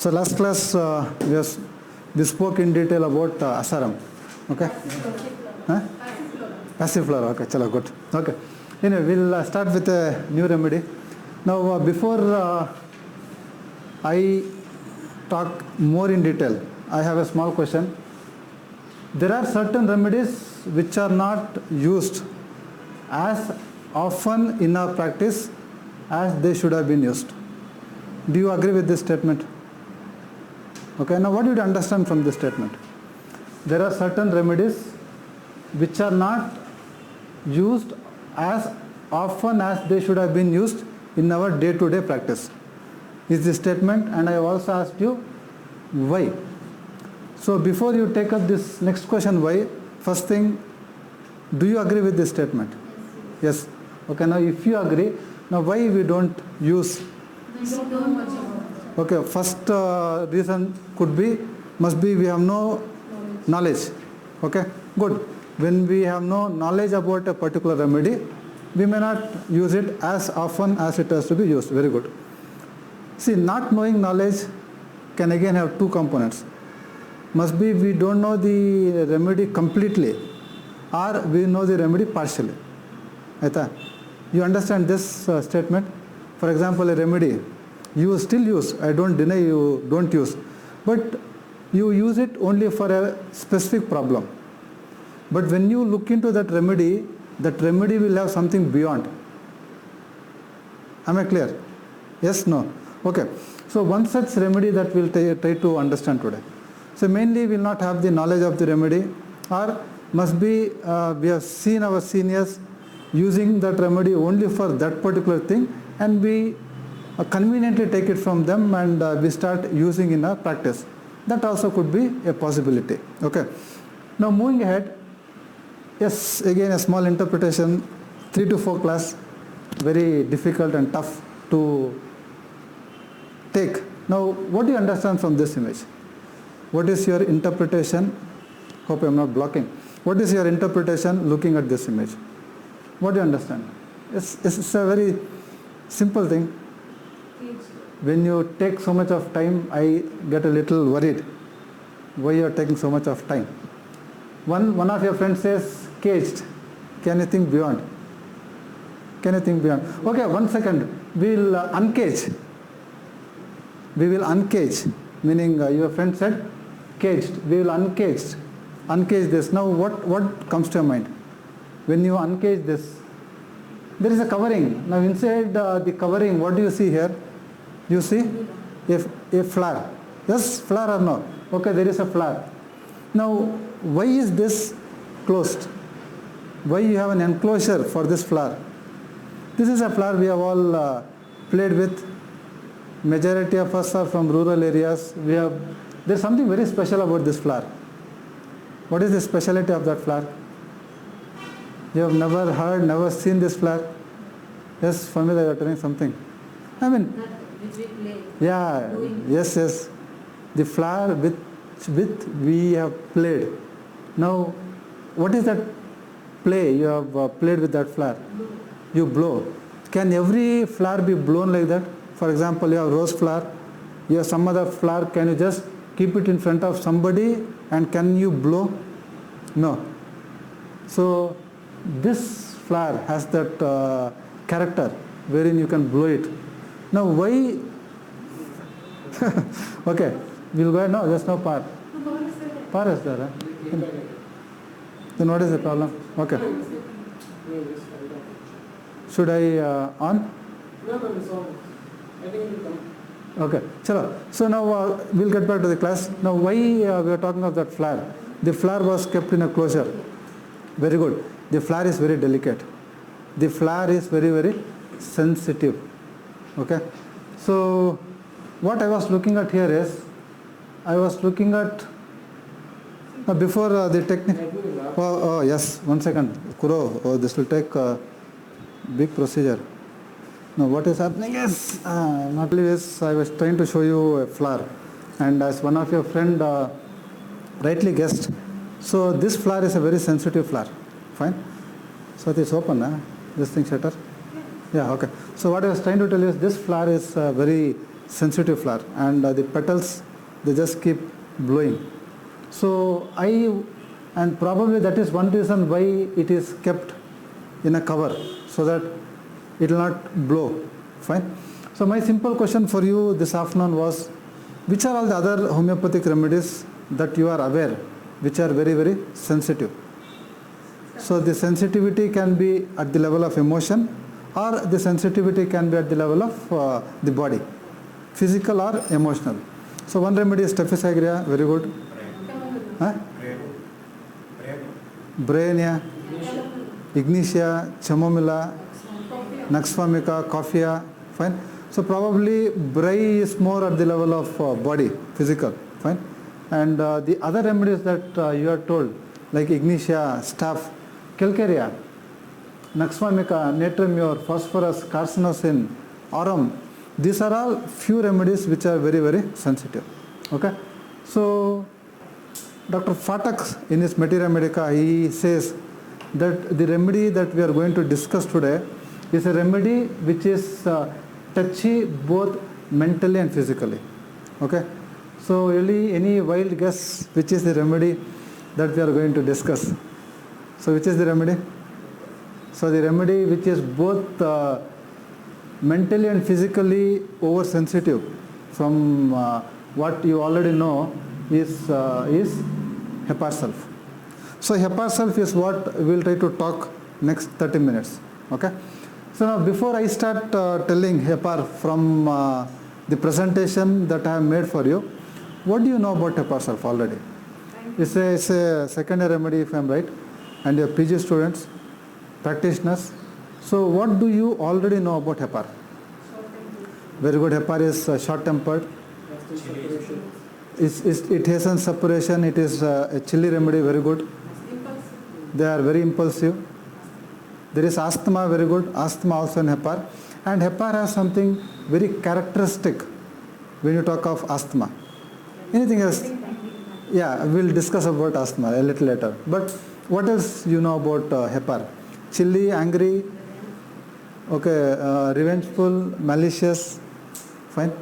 So last class we spoke in detail about asaram. Okay? Huh? Passiflora. Okay, chalo, good. Okay. Anyway, we'll start with a new remedy. Now, before I talk more in detail, I have a small question. There are certain remedies which are not used as often in our practice as they should have been used. Do you agree with this statement? Okay, now what do you understand from this statement? There are certain remedies which are not used as often as they should have been used in our day-to-day practice. Is this statement, and I have also asked you why. So before you take up this next question why, first thing, do you agree with this statement? Yes. Okay, now if you agree, now why we don't use? Okay, first reason must be we have no knowledge. Okay, good. When we have no knowledge about a particular remedy, we may not use it as often as it has to be used. Very good. See, not knowing knowledge can again have two components. Must be we don't know the remedy completely, or we know the remedy partially. You understand this statement? For example, a remedy you still use, I don't deny you don't use, but you use it only for a specific problem. But when you look into that remedy will have something beyond. Am I clear? Yes, no? Okay. So one such remedy that we'll try to understand today. So mainly we will not have the knowledge of the remedy, or must be we have seen our seniors using that remedy only for that particular thing, and we conveniently take it from them and we start using in our practice. That also could be a possibility. Okay. Now moving ahead, yes, again a small interpretation, 3 to 4 class, very difficult and tough to take. Now what do you understand from this image? What is your interpretation? Hope I am not blocking. What is your interpretation looking at this image? What do you understand? It's a very simple thing. When you take so much of time, I get a little worried. Why you are taking so much of time? One of your friends says caged. Can you think beyond? Can you think beyond? Okay, 1 second. We will uncage. We will uncage. Meaning your friend said caged. We will uncage. Uncage this. Now what comes to your mind? When you uncage this, there is a covering. Now inside the covering, what do you see here? You see a flower. Yes, flower or no? Okay, there is a flower. Now, why is this closed? Why you have an enclosure for this flower? This is a flower we have all played with. Majority of us are from rural areas. There's something very special about this flower. What is the speciality of that flower? You have never heard, never seen this flower? Yes, familiar, you are telling something. I mean, yeah, yes. The flower with we have played. Now, what is that play? You have played with that flower. You blow. Can every flower be blown like that? For example, you have rose flower, you have some other flower. Can you just keep it in front of somebody and can you blow? No. So, this flower has that character wherein you can blow it. Now why? Okay, we'll go ahead. No, there's no power. Power is there. Then what is the problem? Okay. Should I on? No, it's on. I think it will come. Okay, chalo. So now we'll get back to the class. Now why we are talking of that flower? The flower was kept in a closure. Very good. The flower is very delicate. The flower is very, very sensitive. Okay. So what I was looking at here is, I was looking at before the technique. Oh yes, 1 second. Kuro, this will take a big procedure. Now what is happening is, not least I was trying to show you a flower, and as one of your friend rightly guessed, so this flower is a very sensitive flower. Fine. So it's open, this thing shutter. Yeah, okay. So what I was trying to tell you is this flower is very sensitive flower, and the petals, they just keep blowing. So and probably that is one reason why it is kept in a cover, so that it will not blow. Fine. So my simple question for you this afternoon was, which are all the other homeopathic remedies that you are aware, which are very, very sensitive? So the sensitivity can be at the level of emotion, or the sensitivity can be at the level of the body, physical or emotional. So one remedy is Staphylococcus aureus, very good. Huh? Bryonia, Ignitia, Chamomilla, Nux vomica, Coffea, fine. So probably Bray is more at the level of body, physical, fine. And the other remedies that you are told, like Ignitia, Staph, Calcarea, Nux vomica, Natrimure, Phosphorus, Carcinosin, Aurum, these are all few remedies which are very, very sensitive. Okay. So Dr. Phatak in his Materia Medica, he says that the remedy that we are going to discuss today is a remedy which is touchy both mentally and physically. Okay. So really, any wild guess which is the remedy that we are going to discuss? So which is the remedy? So the remedy which is both mentally and physically oversensitive, from what you already know, is Hepar sulf. So Hepar sulf is what we will try to talk next 30 minutes. Okay. So now before I start telling Hepar from the presentation that I have made for you, what do you know about Hepar sulf already? It's a secondary remedy, if I am right, and your PG students, practitioners. So what do you already know about Hepar? Very good. Hepar is short-tempered. It hastens suppuration. It is a chilly remedy, very good. They are very impulsive. There is asthma, very good. Asthma also in Hepar. And Hepar has something very characteristic when you talk of asthma. Anything else? Yeah, we'll discuss about asthma a little later. But what else you know about Hepar? Chilly, angry, okay, revengeful, malicious, fine.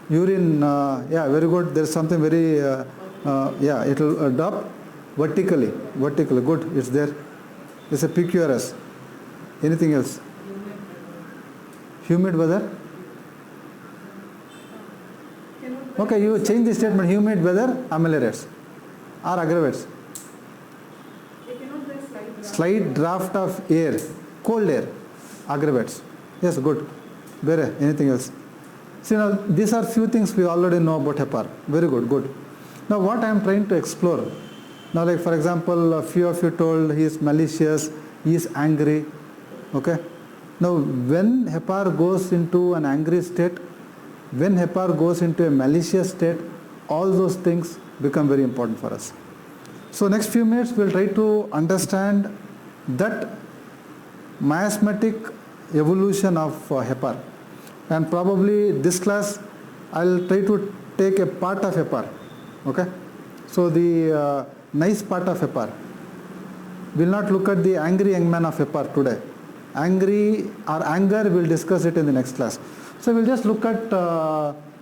Urine, yeah, very good. There's something very, yeah, it will drop vertically, good, it's there. It's a PQRS. Anything else? Humid weather? Okay, you change the statement, humid weather ameliorates or aggravates. Slight draft of air, cold air, aggravates. Yes, good. Where? Anything else? See, now these are few things we already know about Hepar. Very good, good. Now what I am trying to explore, now like for example, a few of you told he is malicious, he is angry. Okay. Now when Hepar goes into an angry state, when Hepar goes into a malicious state, all those things become very important for us. So next few minutes we will try to understand that miasmatic evolution of Hepar, and probably this class I will try to take a part of Hepar. Okay. So the nice part of Hepar. We will not look at the angry young man of Hepar today. Angry or anger, we will discuss it in the next class. So we will just look at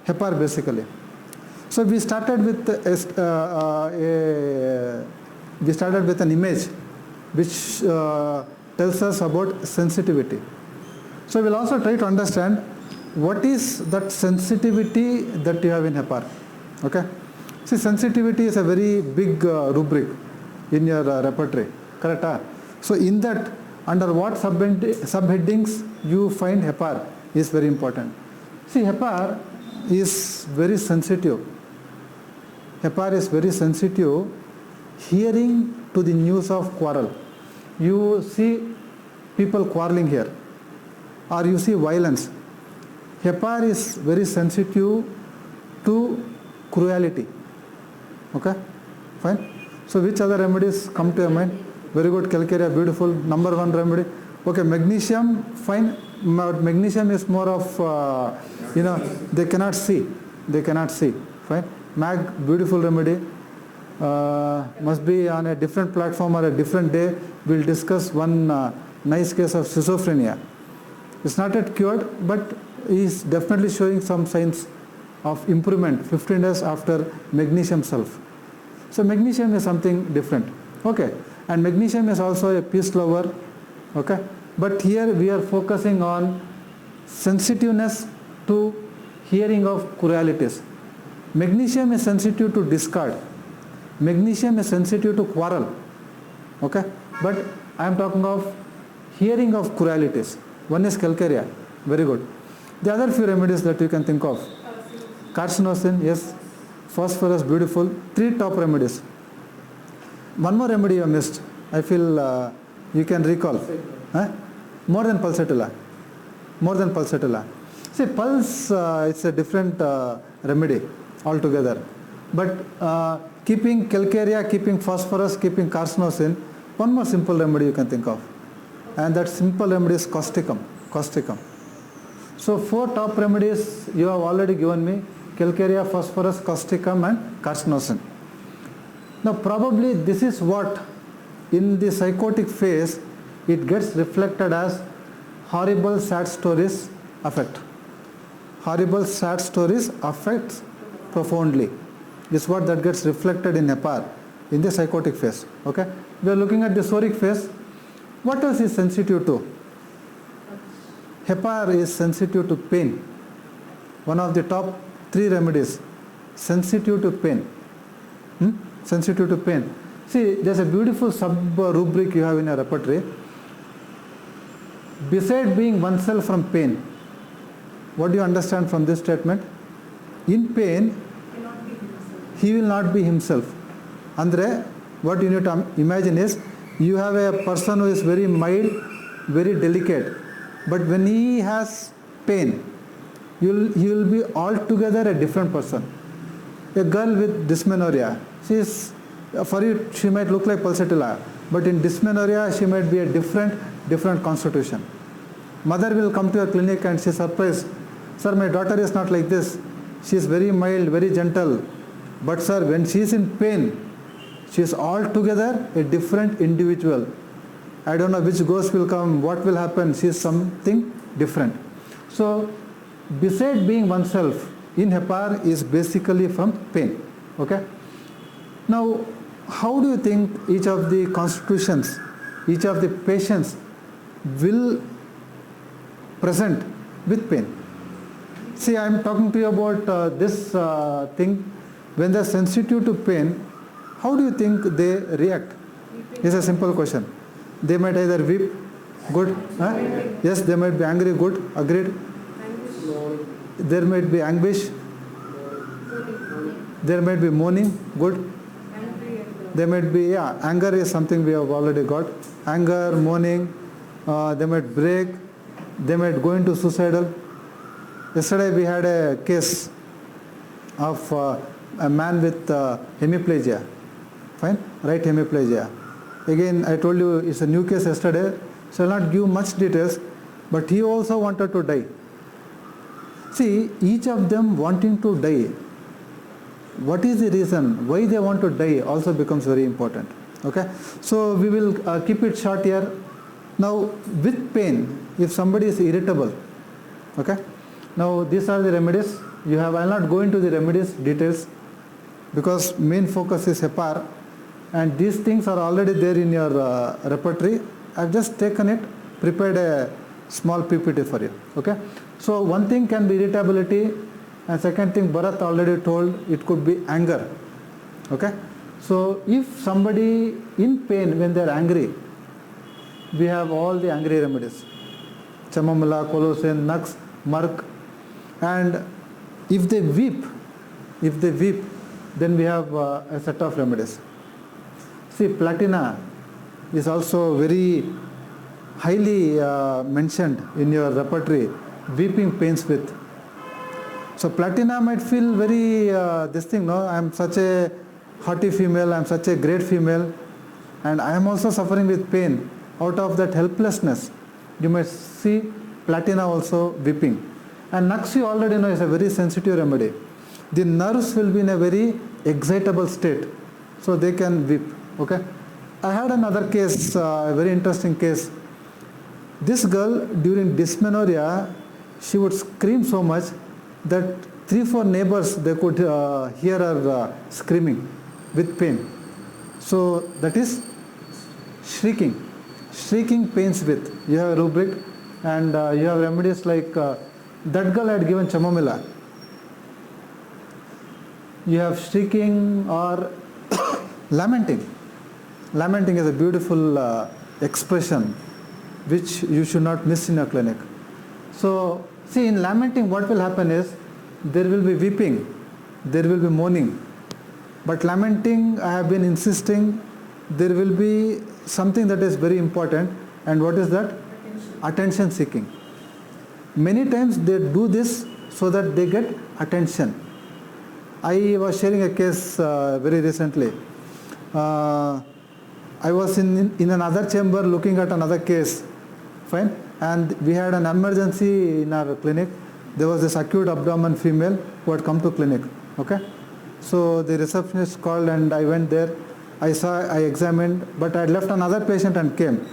Hepar basically. So we started with an image which tells us about sensitivity. So we will also try to understand what is that sensitivity that you have in Hepar. Okay. See, sensitivity is a very big rubric in your repertoire. Correct? So in that, under what subheadings you find Hepar is very important. See, Hepar is very sensitive. Hepar is very sensitive hearing to the news of quarrel. You see people quarreling here, or you see violence. Hepar is very sensitive to cruelty. Okay, fine. So which other remedies come to your mind? Very good, Calcarea, beautiful, number one remedy. Okay, magnesium, fine. Magnesium is more of, they cannot see. Fine. Mag, beautiful remedy. Must be on a different platform or a different day. We'll discuss one nice case of schizophrenia. It's not yet cured, but is definitely showing some signs of improvement 15 days after magnesium sulf. So magnesium is something different. Okay, and magnesium is also a peace lover. Okay, but here we are focusing on sensitiveness to hearing of choralities. Magnesium is sensitive to discord. Magnesium is sensitive to quarrel. Okay, but I am talking of hearing of choralities. One is calcarea, very good. The other few remedies that you can think of. Carcinosin, yes. Phosphorus, beautiful. 3 top remedies. One more remedy you missed. I feel you can recall. Huh? More than pulsatilla. More than pulsatilla. See, pulse, it's a different remedy altogether. But keeping calcarea, keeping phosphorus, keeping carcinosin, one more simple remedy you can think of. And that simple remedy is causticum. Causticum. So 4 top remedies you have already given me: calcarea, phosphorus, causticum and carcinosin. Now probably this is what in the psychotic phase it gets reflected as horrible sad stories affect. Horrible sad stories affect profoundly. This is what that gets reflected in HEPAR in the psychotic phase. Okay, we are looking at the soric phase. What else is sensitive to? HEPAR is sensitive to pain. One of the top 3 remedies, sensitive to pain. Sensitive to pain. See, there's a beautiful sub-rubric you have in your repertory. Beside being oneself from pain, what do you understand from this statement? In pain, he will not be himself. Andre, what you need to imagine is, you have a person who is very mild, very delicate, but when he has pain, he will be altogether a different person. A girl with dysmenorrhea, for you she might look like pulsatilla, but in dysmenorrhea she might be a different constitution. Mother will come to your clinic and she is surprised, sir, my daughter is not like this. She is very mild, very gentle, but sir, when she is in pain, she is altogether a different individual. I don't know which ghost will come, what will happen, she is something different. So beside being oneself in HEPAR is basically from pain. Okay. Now, how do you think each of the constitutions, each of the patients will present with pain? See, I am talking to you about this thing. When they are sensitive to pain, how do you think they react? It's a simple question. They might either weep, good. Yes, they might be angry, good, agreed. There might be anguish. There might be mourning, good. There might be, anger is something we have already got. Anger, mourning, they might break, they might go into suicidal. Yesterday we had a case of a man with hemiplegia, fine, right hemiplegia. Again, I told you it's a new case yesterday, so I will not give much details, but he also wanted to die. See, each of them wanting to die, what is the reason why they want to die also becomes very important. Okay, so we will keep it short here. Now with pain, if somebody is irritable, okay, now these are the remedies you have. I will not go into the remedies details because main focus is HEPAR, and these things are already there in your repertory. I have just taken it, prepared a small PPT for you. Okay, so one thing can be irritability, and second thing Bharat already told, it could be anger. Okay, so if somebody in pain when they are angry, we have all the angry remedies: chamomilla, colocin, nux, murk. And if they weep, then we have a set of remedies. See, platina is also very highly mentioned in your repertory, weeping pains with. So platina might feel very I am such a haughty female, I am such a great female, and I am also suffering with pain. Out of that helplessness, you might see platina also weeping. And nux, you already know, is a very sensitive remedy. The nerves will be in a very excitable state, so they can weep. Okay, I had another case, a very interesting case. This girl during dysmenorrhea, she would scream so much that 3-4 neighbors, they could hear her screaming with pain. So that is shrieking. Shrieking pains with. You have a rubric, and you have remedies like that girl had given chamomilla. You have shrieking or lamenting. Lamenting is a beautiful expression which you should not miss in your clinic. So see, in lamenting what will happen is there will be weeping, there will be moaning. But lamenting, I have been insisting, there will be something that is very important, and what is that? Attention seeking. Many times they do this so that they get attention. I was sharing a case very recently. I was in another chamber looking at another case, fine, and we had an emergency in our clinic. There was this acute abdomen female who had come to clinic, okay. So the receptionist called and I went there. I examined, but I had left another patient and came.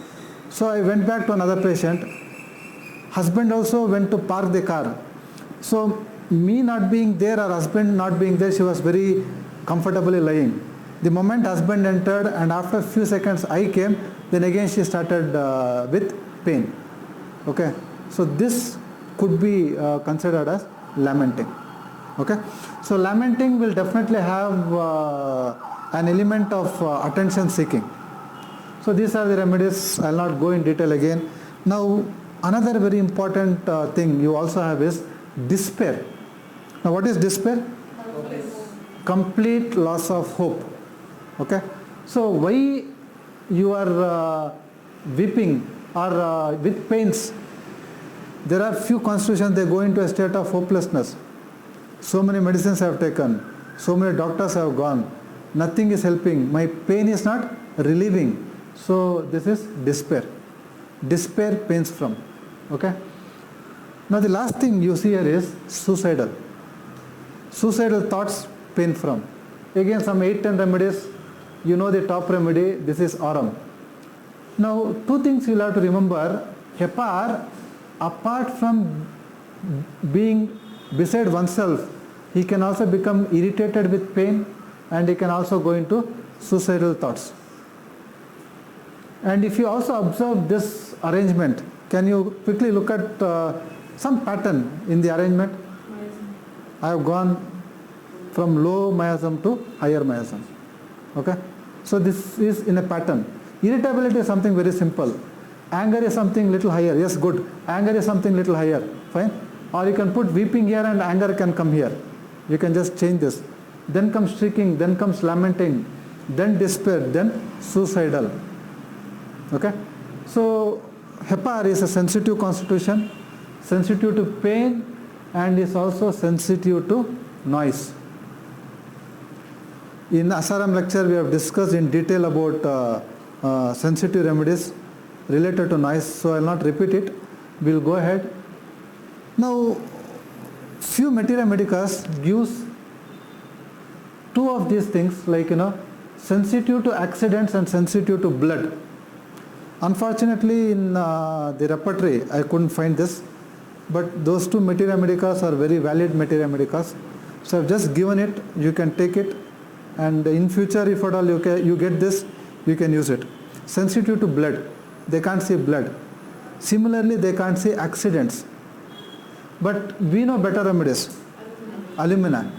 So I went back to another patient. Husband also went to park the car. So me not being there or husband not being there, she was very comfortably lying. The moment husband entered and after a few seconds I came, then again she started with pain. Okay, so this could be considered as lamenting. Okay, so lamenting will definitely have an element of attention seeking. So these are the remedies. I will not go in detail again. Now another very important thing you also have is despair. Now what is despair? Complete loss of hope. Okay, so why you are weeping or with pains? There are few constitutions, they go into a state of hopelessness. So many medicines I have taken, so many doctors have gone, nothing is helping, my pain is not relieving. So this is despair. Despair pains from. Okay. Now the last thing you see here is suicidal. Suicidal thoughts pain from. Again some 8-10 remedies. You know the top remedy, this is Aurum. Now 2 things you will have to remember. Hepar, apart from being beside oneself, he can also become irritated with pain and he can also go into suicidal thoughts. And if you also observe this arrangement, can you quickly look at some pattern in the arrangement? I have gone from low miasm to higher miasm. Okay, so this is in a pattern. Irritability is something very simple. Anger is something little higher. Yes, good. Anger is something little higher. Fine. Or you can put weeping here and anger can come here. You can just change this. Then comes shrieking, then comes lamenting, then despair, then suicidal. Okay. So Hepar is a sensitive constitution, sensitive to pain, and is also sensitive to noise. In Asaram lecture we have discussed in detail about sensitive remedies related to noise, so I will not repeat it. We will go ahead. Now few materia medicas gives 2 of these things, like sensitive to accidents and sensitive to blood. Unfortunately in the repertory I couldn't find this, but those 2 materia medicas are very valid materia medicas. So I have just given it, you can take it, and in future if at all you get this, you can use it. Sensitive to blood, they can't see blood. Similarly they can't see accidents. But we know better remedies. Alumina.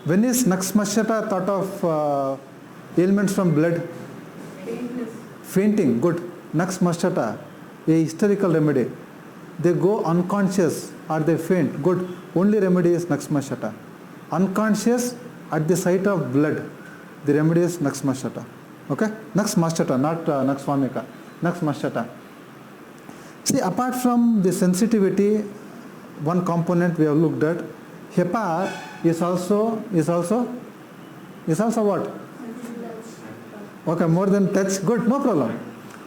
When is Naxmashata thought of ailments from blood? Fainting, good. Naxmashata, a historical remedy. They go unconscious or they faint, good. Only remedy is Naxmashata. Unconscious at the sight of blood, the remedy is Naxmashata. Okay? Naxmashata, not Naxvamika. Naxmashata. See, apart from the sensitivity, one component we have looked at, Hepar is also what? Okay, more than touch, good, no problem.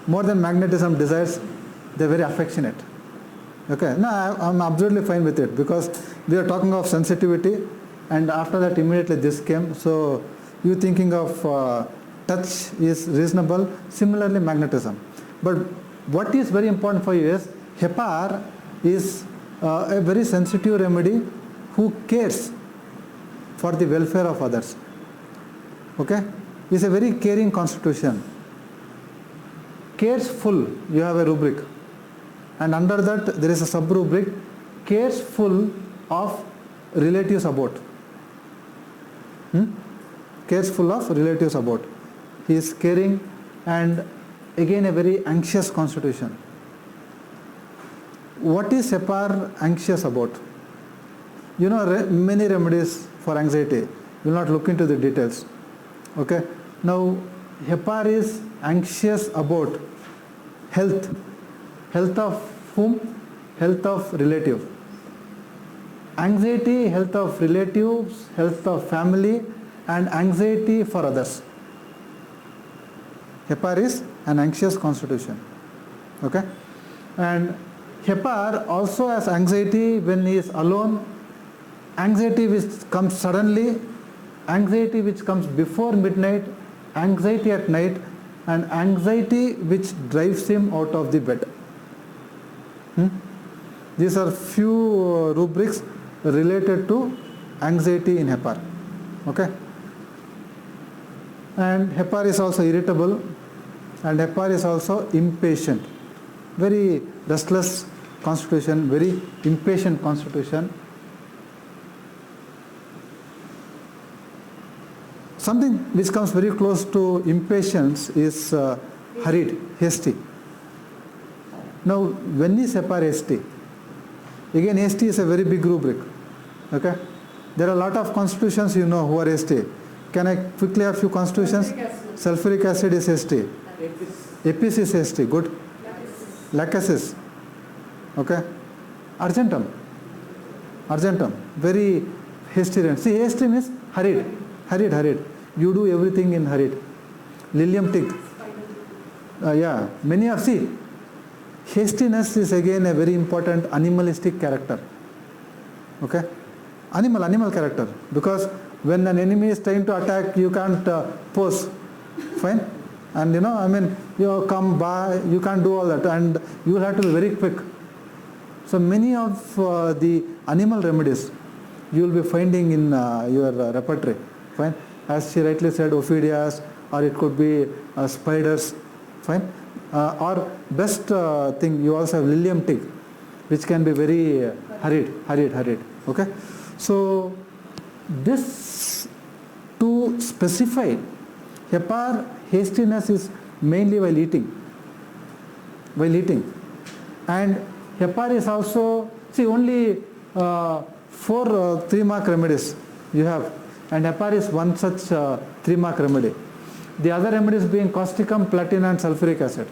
More than magnetism desires, they are very affectionate. Okay, no, I am absolutely fine with it, because we are talking of sensitivity and after that immediately this came. So you thinking of touch is reasonable, similarly magnetism. But what is very important for you is Hepar is a very sensitive remedy who cares for the welfare of others. Okay? It's a very caring constitution. Caresful, you have a rubric. And under that there is a sub-rubric, caresful of relatives about. Caresful of relatives about. He is caring, and again a very anxious constitution. What is HEPAR anxious about? You know, many remedies for anxiety. We will not look into the details. Okay. Now, HEPAR is anxious about health. Health of whom? Health of relative. Anxiety, health of relatives, health of family, and anxiety for others. HEPAR is an anxious constitution. Okay. And HEPAR also has anxiety when he is alone, anxiety which comes suddenly, anxiety which comes before midnight, anxiety at night, and anxiety which drives him out of the bed. These are few rubrics related to anxiety in HEPAR. Okay. And HEPAR is also irritable, and HEPAR is also impatient. Very restless constitution, very impatient constitution. Something which comes very close to impatience is hurried, hasty. Now, when is HEPAR hasty? Again, hasty is a very big rubric. Okay? There are a lot of constitutions you know who are hasty. Can I quickly have few constitutions? Sulfuric acid is hasty. Apis is hasty. Good. Lachesis. Okay. Argentum. Very hasty. See, hasty means hurried. You do everything in hurried. Lilium tig. Yeah. Many of, see, hastiness is again a very important animalistic character. Okay. Animal character. Because when an enemy is trying to attack, you can't pose. Fine. And you know, I mean, you come by, you can't do all that, and you will have to be very quick. So many of the animal remedies you will be finding in your repertory. Fine. As she rightly said, ophidias, or it could be spiders. Fine. Or best thing, you also have lilium tig, which can be very hurried. Okay. So this, to specify, HEPAR hastiness is mainly while eating. And HEPAR is also, see, only 4 3-mark remedies you have, and HEPAR is one such 3-mark remedy. The other remedies being causticum, platina, and sulfuric acid.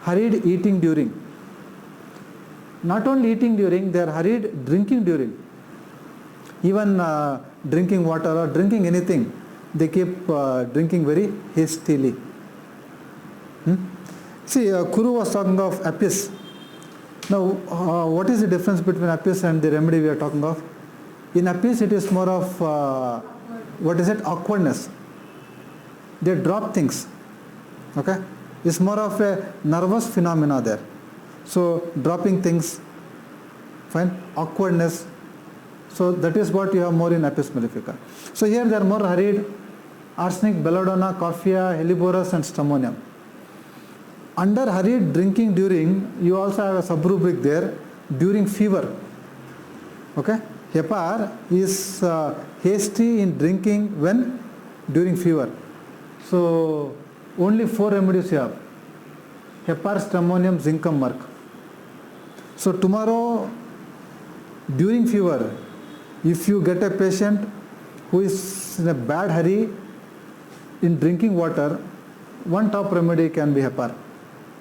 Hurried eating during. Not only eating during, they are hurried drinking during. Even drinking water or drinking anything, they keep drinking very hastily. See, Kuru was talking of apis. Now, what is the difference between apis and the remedy we are talking of? In apis, it is more of, awkwardness. They drop things. Okay? It's more of a nervous phenomena there. So, dropping things, fine, awkwardness. So, that is what you have more in apis mellifica. So, here they are more hurried. Arsenic, belladonna, coffea, helleborus, and stramonium. Under hurried drinking during, you also have a sub-rubric there, during fever. Okay? HEPAR is hasty in drinking when? During fever. So, only 4 remedies you have. HEPAR, stramonium, zincum, merc. So, tomorrow, during fever, if you get a patient who is in a bad hurry in drinking water, one top remedy can be HEPAR.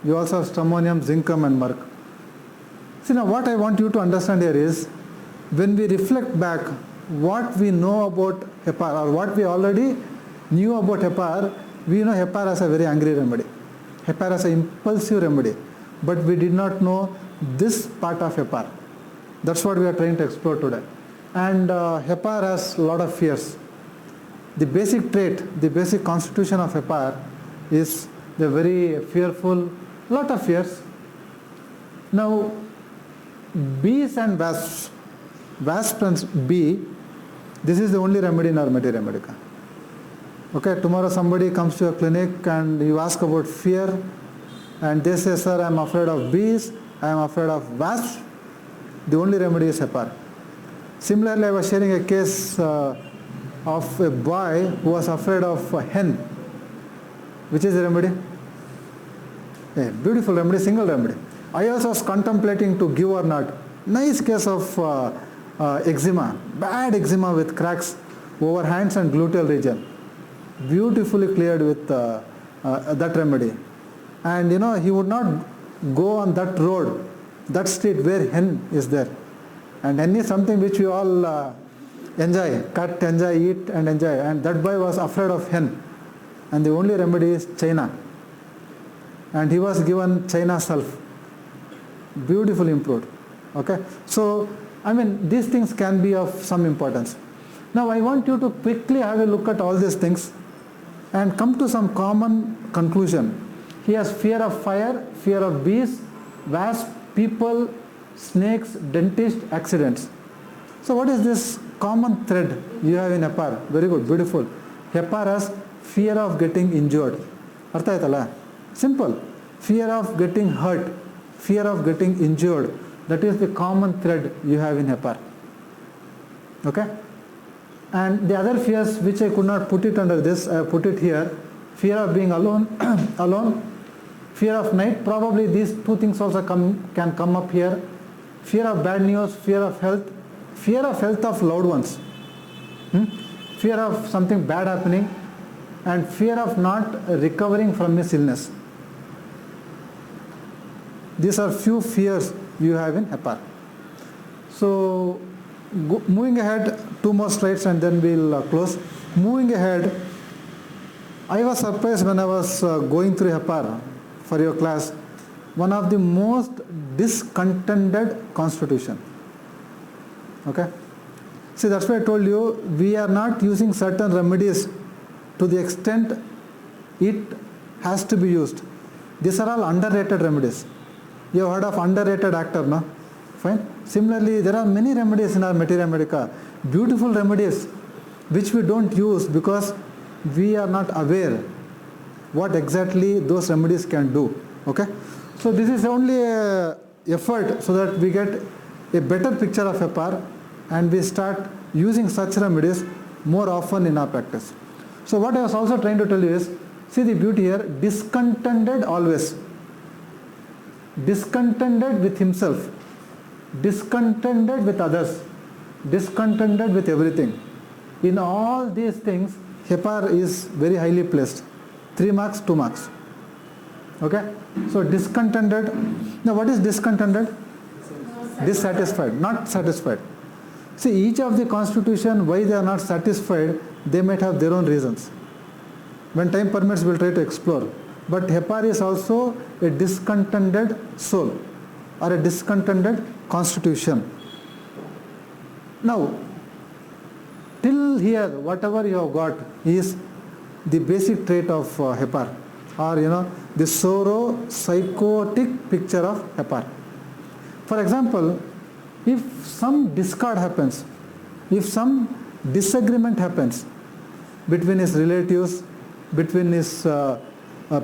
You also have stramonium, zincum, and merc. See, now what I want you to understand here is, when we reflect back what we know about HEPAR, or what we already knew about HEPAR, we know HEPAR as a very angry remedy. HEPAR as an impulsive remedy. But we did not know this part of HEPAR. That's what we are trying to explore today. And HEPAR has a lot of fears. The basic trait, the basic constitution of HEPAR is the very fearful, lot of fears. Now, bees and wasps, wasp and bee, this is the only remedy in our Medi Remedica. Okay, tomorrow somebody comes to your clinic and you ask about fear and they say, sir, I am afraid of bees, I am afraid of wasps. The only remedy is Hepar. Similarly, I was sharing a case of a boy who was afraid of a hen. Which is the remedy? A beautiful remedy, single remedy. I also was contemplating to give or not. Nice case of eczema, bad eczema with cracks over hands and gluteal region. Beautifully cleared with that remedy. And he would not go on that road, that street where hen is there. And hen is something which we all enjoy, cut, enjoy, eat and enjoy. And that boy was afraid of hen. And the only remedy is China. And he was given China Sulph. Beautifully improved. Okay. So, these things can be of some importance. Now I want you to quickly have a look at all these things and come to some common conclusion. He has fear of fire, fear of bees, wasps, people, snakes, dentist, accidents. So what is this common thread you have in Hepar? Very good, beautiful. Hepar has fear of getting injured. Artha aitala? Simple. Fear of getting hurt, fear of getting injured. That is the common thread you have in Hepar. Okay? And the other fears which I could not put it under this, I have put it here. Fear of being alone, fear of night, probably these two things also can come up here. Fear of bad news, fear of health of loved ones, fear of something bad happening, and fear of not recovering from his illness. These are few fears you have in Hepar. So moving ahead, two more slides and then we'll close. Moving ahead, I was surprised when I was going through Hepar for your class, one of the most discontented constitution. Okay? See, that's why I told you, we are not using certain remedies to the extent it has to be used. These are all underrated remedies. You have heard of underrated actor, no? Fine. Similarly, there are many remedies in our Materia Medica, beautiful remedies which we don't use because we are not aware what exactly those remedies can do. Okay? So this is only an effort so that we get a better picture of Hepar and we start using such remedies more often in our practice. So what I was also trying to tell you is, see the beauty here, discontented always. Discontented with himself, discontented with others, discontented with everything. In all these things, Hepar is very highly placed. 3 marks, 2 marks. Okay? So discontented. Now what is discontented? Dissatisfied, not satisfied. See, each of the constitution, why they are not satisfied, they might have their own reasons. When time permits, we'll try to explore. But Hepar is also a discontented soul or a discontented constitution. Now, till here, whatever you have got is the basic trait of Hepar, or the sorrow psychotic picture of Hepar. For example, if some discord happens, if some disagreement happens between his relatives, between his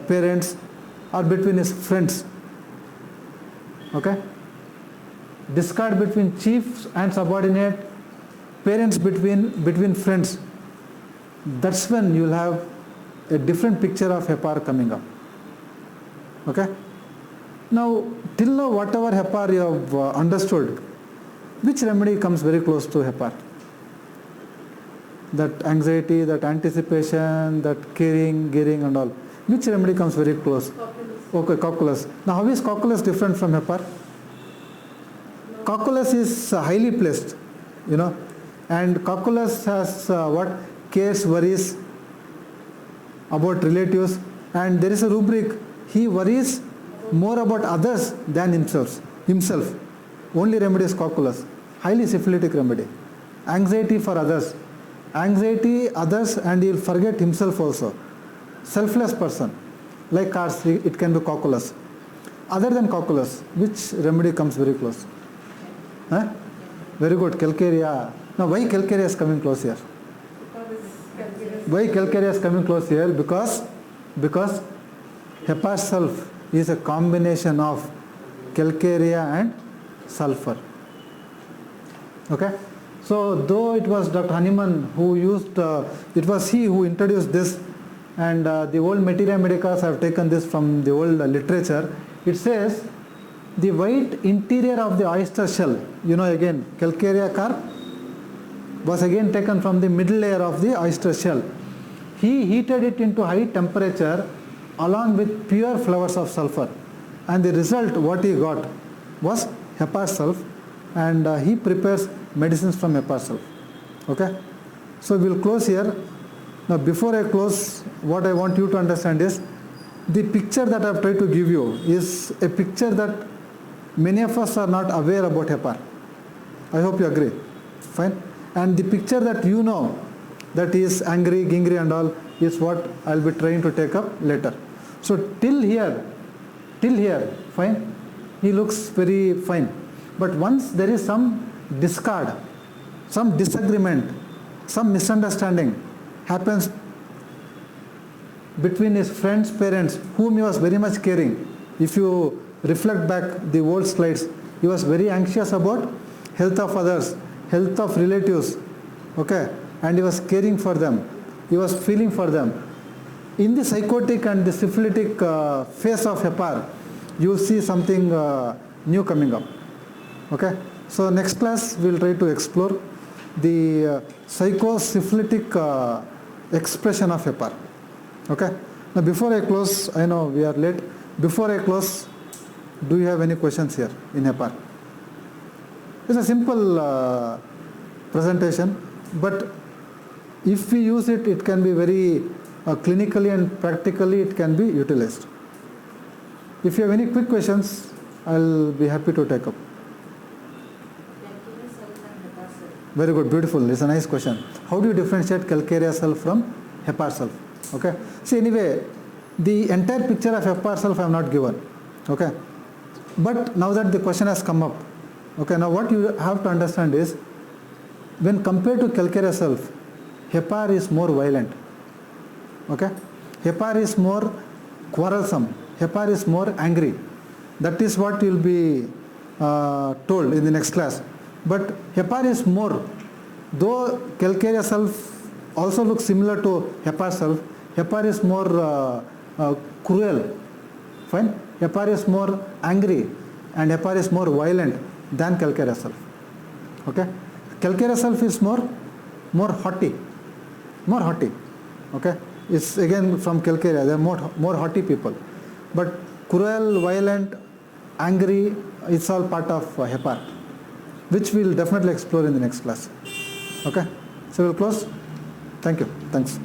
parents, or between his friends, okay? Discord between chiefs and subordinate, parents between friends. That's when you'll have a different picture of Hepar coming up. Okay? Now, till now, whatever Hepar you have understood, which remedy comes very close to Hepar? That anxiety, that anticipation, that caring, gearing and all. Which remedy comes very close? Cocculus. Okay, cocculus. Now, how is cocculus different from Hepar? Cocculus is highly placed, and cocculus has what? Cares, worries about relatives, and there is a rubric. He worries more about others than himself. Only remedy is cocculus. Highly syphilitic remedy. Anxiety for others. Anxiety others and he will forget himself also. Selfless person. Like cars, it can be cocculus. Other than cocculus, which remedy comes very close? Huh? Very good, calcarea. Now why calcarea is coming close here? Why calcarea is coming close here? Because Hepar sulf is a combination of calcarea and sulfur. Okay? So though it was Dr. Hahnemann who used, it was he who introduced this, and the old Materia Medicas have taken this from the old literature. It says the white interior of the oyster shell, you know, again calcarea carp was again taken from the middle layer of the oyster shell. He heated it into high temperature along with pure flowers of sulfur, and the result what he got was Hepar sulf, and he prepares medicines from Hepar sulf. Okay, so we'll close here. Now before I close, what I want you to understand is the picture that I've tried to give you is a picture that many of us are not aware about Hepar. I hope you agree. Fine. And the picture that you know, that is angry, gingry and all, is what I'll be trying to take up later. So till here, fine, he looks very fine. But once there is some discard, some disagreement, some misunderstanding happens between his friends' parents, whom he was very much caring. If you reflect back the old slides, he was very anxious about health of others, health of relatives, okay, and he was caring for them, he was feeling for them. In the psychotic and the syphilitic phase of Hepar, you see something new coming up. Okay, so next class we'll try to explore the psychosyphilitic expression of Hepar. Okay, now before I close, I know we are late. Before I close, do you have any questions here in Hepar? It's a simple presentation, but if we use it, it can be very clinically and practically it can be utilized. If you have any quick questions, I'll be happy to take up. Very good, beautiful. It's a nice question. How do you differentiate calcarea sulf from Hepar sulf? Okay. See, anyway, the entire picture of Hepar sulf I have not given. Okay. But now that the question has come up, okay, now what you have to understand is, when compared to calcarea sulf, Hepar is more violent. Okay. Hepar is more quarrelsome. Hepar is more angry. That is what you will be told in the next class. But Hepar is more, though calcarea sulf also looks similar to Hepar sulf, Hepar is more cruel. Fine. Hepar is more angry and Hepar is more violent than calcarea sulf. Okay. Calcarea sulf is more haughty. More haughty. Okay. It's again from calcarea. They are more haughty people. But cruel, violent, angry, it's all part of Hepar, which we'll definitely explore in the next class. Okay. So we'll close. Thank you. Thanks.